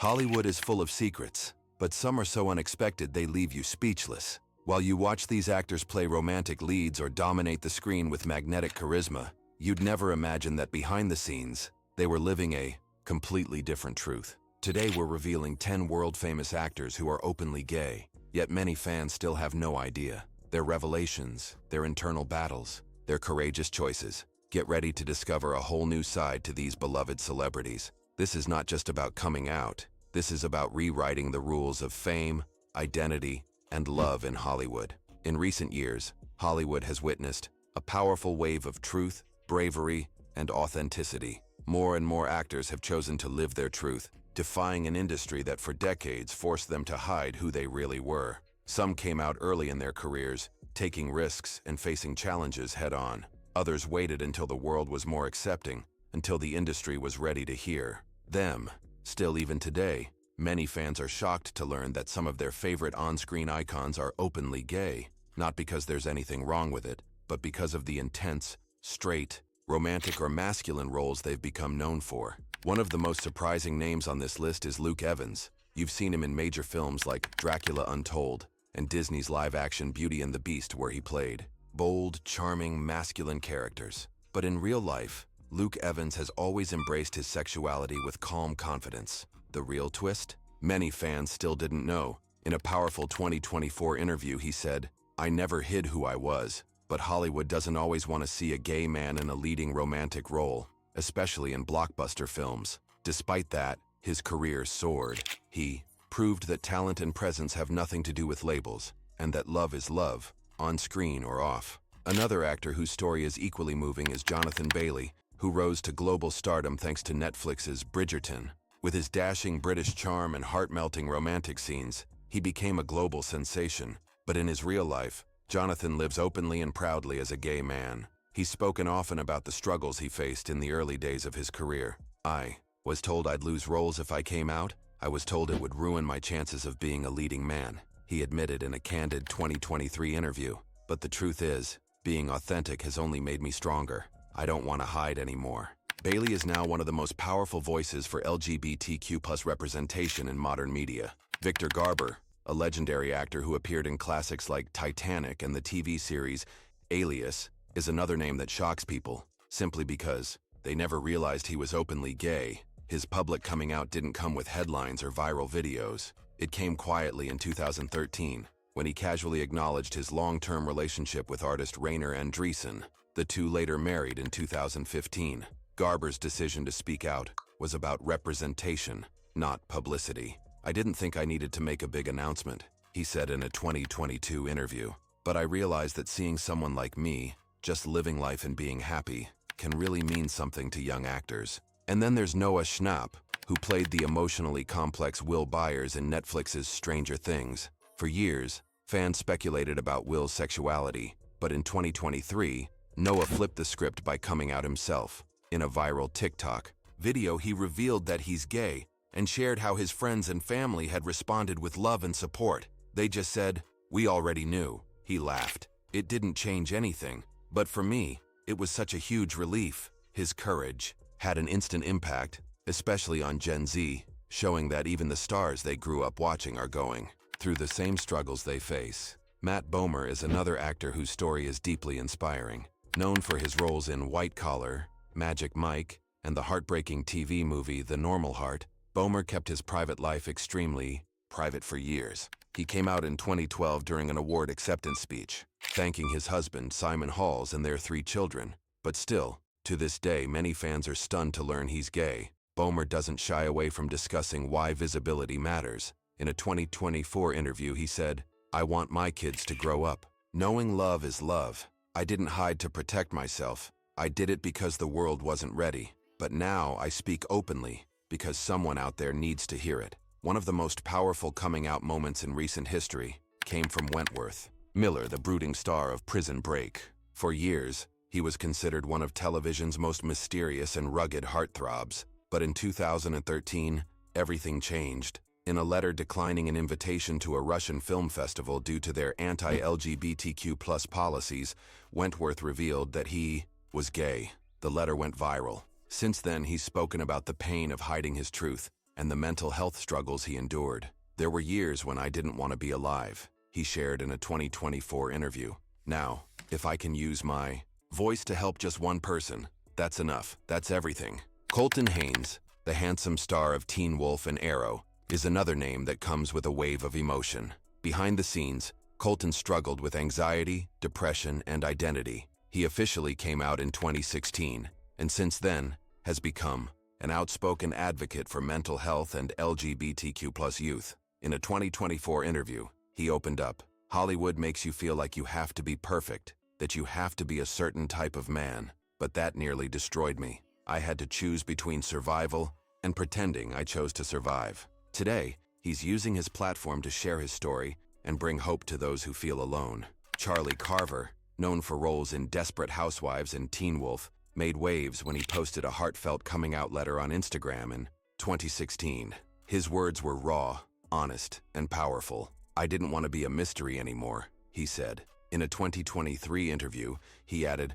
Hollywood is full of secrets, but some are so unexpected they leave you speechless. While you watch these actors play romantic leads or dominate the screen with magnetic charisma, you'd never imagine that behind the scenes, they were living a completely different truth. Today we're revealing 10 world-famous actors who are openly gay, yet many fans still have no idea. Their revelations, their internal battles, their courageous choices. Get ready to discover a whole new side to these beloved celebrities. This is not just about coming out. This is about rewriting the rules of fame, identity, and love in Hollywood. In recent years, Hollywood has witnessed a powerful wave of truth, bravery, and authenticity. More and more actors have chosen to live their truth, defying an industry that for decades forced them to hide who they really were. Some came out early in their careers, taking risks and facing challenges head-on. Others waited until the world was more accepting, until the industry was ready to hear them. Still, even today, many fans are shocked to learn that some of their favorite on-screen icons are openly gay, not because there's anything wrong with it, but because of the intense, straight, romantic or masculine roles they've become known for. One of the most surprising names on this list is Luke Evans. You've seen him in major films like Dracula Untold and Disney's live-action Beauty and the Beast, where he played bold, charming, masculine characters. But in real life, Luke Evans has always embraced his sexuality with calm confidence. The real twist? Many fans still didn't know. In a powerful 2024 interview, he said, "I never hid who I was, but Hollywood doesn't always want to see a gay man in a leading romantic role, especially in blockbuster films." Despite that, his career soared. He proved that talent and presence have nothing to do with labels, and that love is love, on screen or off. Another actor whose story is equally moving is Jonathan Bailey, who rose to global stardom thanks to Netflix's Bridgerton. With his dashing British charm and heart-melting romantic scenes, he became a global sensation. But in his real life, Jonathan lives openly and proudly as a gay man. He's spoken often about the struggles he faced in the early days of his career. "I was told I'd lose roles if I came out. I was told it would ruin my chances of being a leading man," he admitted in a candid 2023 interview. "But the truth is, being authentic has only made me stronger. I don't want to hide anymore." Bailey is now one of the most powerful voices for LGBTQ+ representation in modern media. Victor Garber, a legendary actor who appeared in classics like Titanic and the TV series Alias, is another name that shocks people, simply because they never realized he was openly gay. His public coming out didn't come with headlines or viral videos. It came quietly in 2013, when he casually acknowledged his long-term relationship with artist Rainer Andreessen. The two later married in 2015. Garber's decision to speak out was about representation, not publicity. "I didn't think I needed to make a big announcement," he said in a 2022 interview. "But I realized that seeing someone like me, just living life and being happy, can really mean something to young actors." And then there's Noah Schnapp, who played the emotionally complex Will Byers in Netflix's Stranger Things. For years, fans speculated about Will's sexuality, but in 2023, Noah flipped the script by coming out himself. In a viral TikTok video, he revealed that he's gay and shared how his friends and family had responded with love and support. "They just said, 'We already knew,'" he laughed. "It didn't change anything, but for me, it was such a huge relief." His courage had an instant impact, especially on Gen Z, showing that even the stars they grew up watching are going through the same struggles they face. Matt Bomer is another actor whose story is deeply inspiring. Known for his roles in White Collar, Magic Mike, and the heartbreaking TV movie The Normal Heart, Bomer kept his private life extremely private for years. He came out in 2012 during an award acceptance speech, thanking his husband, Simon Halls, and their 3 children. But still, to this day, many fans are stunned to learn he's gay. Bomer doesn't shy away from discussing why visibility matters. In a 2024 interview, he said, "I want my kids to grow up knowing love is love. I didn't hide to protect myself. I did it because the world wasn't ready. But now I speak openly because someone out there needs to hear it." One of the most powerful coming out moments in recent history came from Wentworth Miller, the brooding star of Prison Break. For years, he was considered one of television's most mysterious and rugged heartthrobs. But in 2013, everything changed. In a letter declining an invitation to a Russian film festival due to their anti-LGBTQ+ policies, Wentworth revealed that he was gay. The letter went viral. Since then, he's spoken about the pain of hiding his truth and the mental health struggles he endured. "There were years when I didn't want to be alive," he shared in a 2024 interview. "Now, if I can use my voice to help just one person, that's enough. That's everything." Colton Haynes, the handsome star of Teen Wolf and Arrow, is another name that comes with a wave of emotion. Behind the scenes, Colton struggled with anxiety, depression, and identity. He officially came out in 2016, and since then has become an outspoken advocate for mental health and LGBTQ+ youth. In a 2024 interview, he opened up, "Hollywood makes you feel like you have to be perfect, that you have to be a certain type of man, but that nearly destroyed me. I had to choose between survival and pretending I chose to survive." Today, he's using his platform to share his story and bring hope to those who feel alone. Charlie Carver, known for roles in Desperate Housewives and Teen Wolf, made waves when he posted a heartfelt coming-out letter on Instagram in 2016. His words were raw, honest, and powerful. "I didn't want to be a mystery anymore," he said. In a 2023 interview, he added,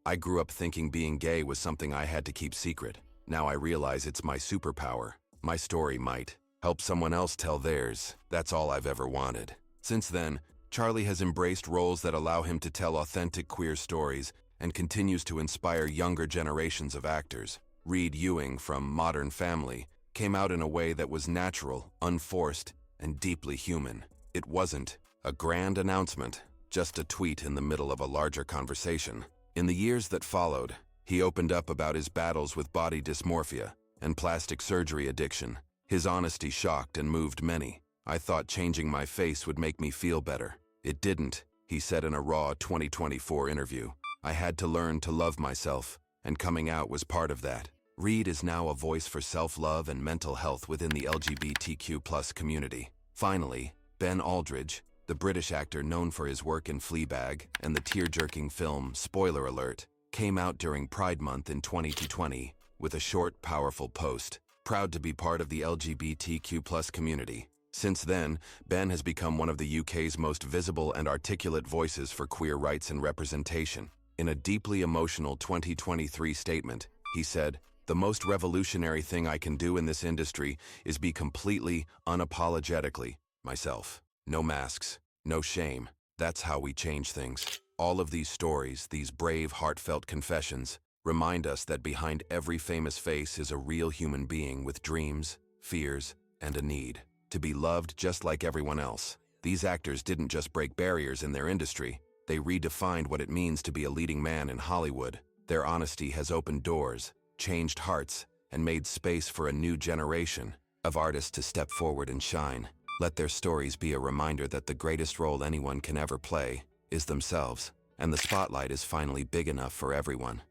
"I grew up thinking being gay was something I had to keep secret. Now I realize it's my superpower. My story might help someone else tell theirs. That's all I've ever wanted." Since then, Charlie has embraced roles that allow him to tell authentic queer stories and continues to inspire younger generations of actors. Reed Ewing from Modern Family came out in a way that was natural, unforced, and deeply human. It wasn't a grand announcement, just a tweet in the middle of a larger conversation. In the years that followed, he opened up about his battles with body dysmorphia and plastic surgery addiction. His honesty shocked and moved many. "I thought changing my face would make me feel better. It didn't," he said in a raw 2024 interview. "I had to learn to love myself, and coming out was part of that." Reed is now a voice for self-love and mental health within the LGBTQ+ community. Finally, Ben Aldridge, the British actor known for his work in Fleabag and the tear-jerking film Spoiler Alert, came out during Pride Month in 2020 with a short, powerful post, proud to be part of the LGBTQ+ community. Since then, Ben has become one of the UK's most visible and articulate voices for queer rights and representation. In a deeply emotional 2023 statement, he said, "The most revolutionary thing I can do in this industry is be completely, unapologetically myself. No masks, no shame. That's how we change things." All of these stories, these brave, heartfelt confessions, remind us that behind every famous face is a real human being with dreams, fears, and a need to be loved just like everyone else. These actors didn't just break barriers in their industry, they redefined what it means to be a leading man in Hollywood. Their honesty has opened doors, changed hearts, and made space for a new generation of artists to step forward and shine. Let their stories be a reminder that the greatest role anyone can ever play is themselves, and the spotlight is finally big enough for everyone.